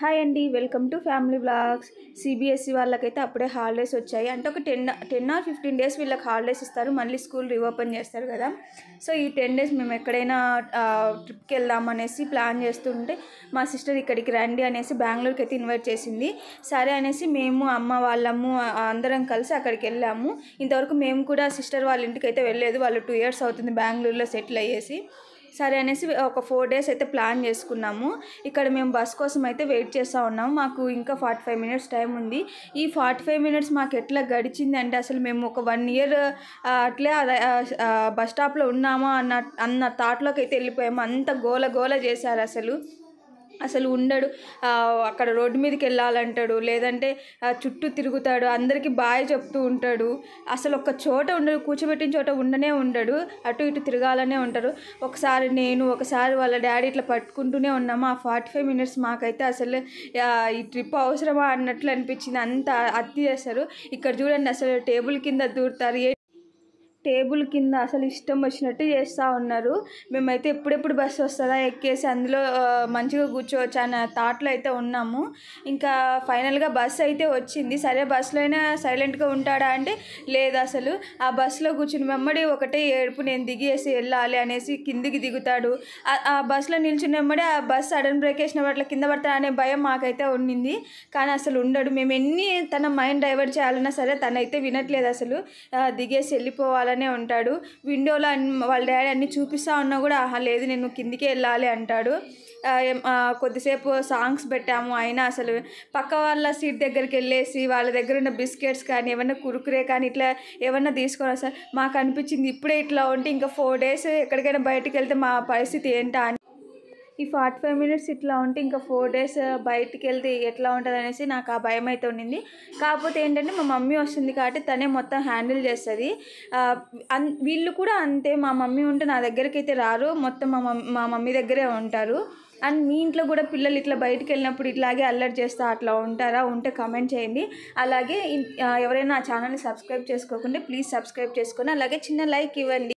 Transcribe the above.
Hi అండి, welcome to family vlogs. CBSE వాళ్ళకైతే అప్పుడే హాలిడేస్ వచ్చాయి. అంటే ఒక 10 ఆర్ 15 డేస్ వీళ్ళకి హాలిడేస్ ఇస్తారు. మళ్ళీ స్కూల్ రీఓపెన్ చేస్తారు కదా. సో ఈ 10 డేస్ మేము ఎక్కడైనా ట్రిప్కి వెళ్దామనేసి ప్లాన్ చేస్తుంటే మా సిస్టర్ ఇక్కడికి రండి అనేసి బెంగళూరుకి అయితే ఇన్వైట్ చేసింది. సరే అనేసి మేము అమ్మ వాళ్ళము అందరం కలిసి అక్కడికి వెళ్ళాము. ఇంతవరకు మేము కూడా సిస్టర్ వాళ్ళ ఇంటికి అయితే వెళ్ళలేదు. వాళ్ళు 2 years అవుతుంది బెంగళూరులో సెటిల్ అయ్యేసి. సరే అనేసి ఒక 4 days అయితే ప్లాన్ చేసుకున్నాము. ఇక్కడ మేము బస్ కోసం అయితే వెయిట్ చేస్తూ ఉన్నాము. మాకు ఇంకా 45 minutes టైం ఉంది. ఈ 45 minutes మాకు ఎట్లా గడిచింది అంటే అసలు మేము ఒక 1 year అట్లే బస్ స్టాప్లో ఉన్నామా అన్న థాట్లోకి అయితే వెళ్ళిపోయాము. అంత గోల గోల చేశారు. అసలు ఉండడు. అక్కడ రోడ్డు మీదకి వెళ్ళాలంటాడు, లేదంటే చుట్టూ తిరుగుతాడు, అందరికీ బాయ్ చెప్తూ ఉంటాడు. అసలు ఒక చోట ఉండడు, కూర్చోబెట్టిన చోట ఉండడు, అటు ఇటు తిరగాలనే ఉంటారు. ఒకసారి వాళ్ళ డాడీ ఇట్లా పట్టుకుంటూనే ఉన్నాము. ఆ 45 minutes మాకైతే అసలు ఈ ట్రిప్ అవసరమా అన్నట్లు అనిపించింది. అంత అతి చేస్తారు. ఇక్కడ చూడండి, అసలు టేబుల్ కింద దూరుతారు, టేబుల్ కింద అసలు ఇష్టం వచ్చినట్టు చేస్తూ ఉన్నారు. మేమైతే ఎప్పుడెప్పుడు బస్సు వస్తుందా ఎక్కేసి అందులో మంచిగా కూర్చోవచ్చు అన్న థాట్లో అయితే ఉన్నాము. ఇంకా ఫైనల్గా బస్సు అయితే వచ్చింది. సరే బస్సులో అయినా సైలెంట్గా ఉంటాడా అంటే లేదు. అసలు ఆ బస్సులో కూర్చుని వెంబడి ఒకటే ఏడుపు, నేను దిగేసి వెళ్ళాలి అనేసి కిందికి దిగుతాడు. ఆ బస్సులో నిల్చుని వెంబడి ఆ బస్సు సడన్ బ్రేక్ వేసిన వాటిలో కింద పడతా అనే భయం మాకైతే ఉండింది. కానీ అసలు ఉండడు. మేము ఎన్ని తన మైండ్ డైవర్ట్ చేయాలన్నా సరే తనైతే వినట్లేదు. అసలు దిగేసి వెళ్ళిపోవాలి ఉంటాడు. విండోలో వాళ్ళ డాడీ అన్ని చూపిస్తా ఉన్నా కూడా లేదు నేను కిందికి వెళ్ళాలి అంటాడు. కొద్దిసేపు సాంగ్స్ పెట్టాము. అయినా అసలు పక్క వాళ్ళ సీట్ దగ్గరికి వెళ్ళేసి వాళ్ళ దగ్గర ఉన్న బిస్కెట్స్ కానీ ఏమన్నా కురుకురే కానీ ఇట్లా ఏమన్నా తీసుకొని వస్తారు. మాకు అనిపించింది ఇప్పుడే ఇట్లా ఉంటే ఇంకా 4 days ఎక్కడికైనా బయటికి వెళ్తే మా పరిస్థితి ఏంటా అని. ఈ 45 minutes ఇట్లా ఉంటే ఇంకా 4 days బయటికి వెళ్తే ఎట్లా ఉంటుంది అనేసి నాకు ఆ భయం అయితే ఉండింది. కాకపోతే ఏంటంటే మా మమ్మీ వస్తుంది కాబట్టి తనే మొత్తం హ్యాండిల్ చేస్తుంది. వీళ్ళు కూడా అంతే. మా మమ్మీ ఉంటే నా దగ్గరికి అయితే రారు, మొత్తం మా మమ్మీ దగ్గరే ఉంటారు. అండ్ మీ ఇంట్లో కూడా పిల్లలు ఇట్లా బయటికి వెళ్ళినప్పుడు ఇట్లాగే అల్లరి చేస్తా అట్లా ఉంటారా? ఉంటే కామెంట్ చేయండి. అలాగే ఎవరైనా నా ఛానల్ని సబ్స్క్రైబ్ చేసుకోకుంటే ప్లీజ్ సబ్స్క్రైబ్ చేసుకొని అలాగే చిన్న లైక్ ఇవ్వండి.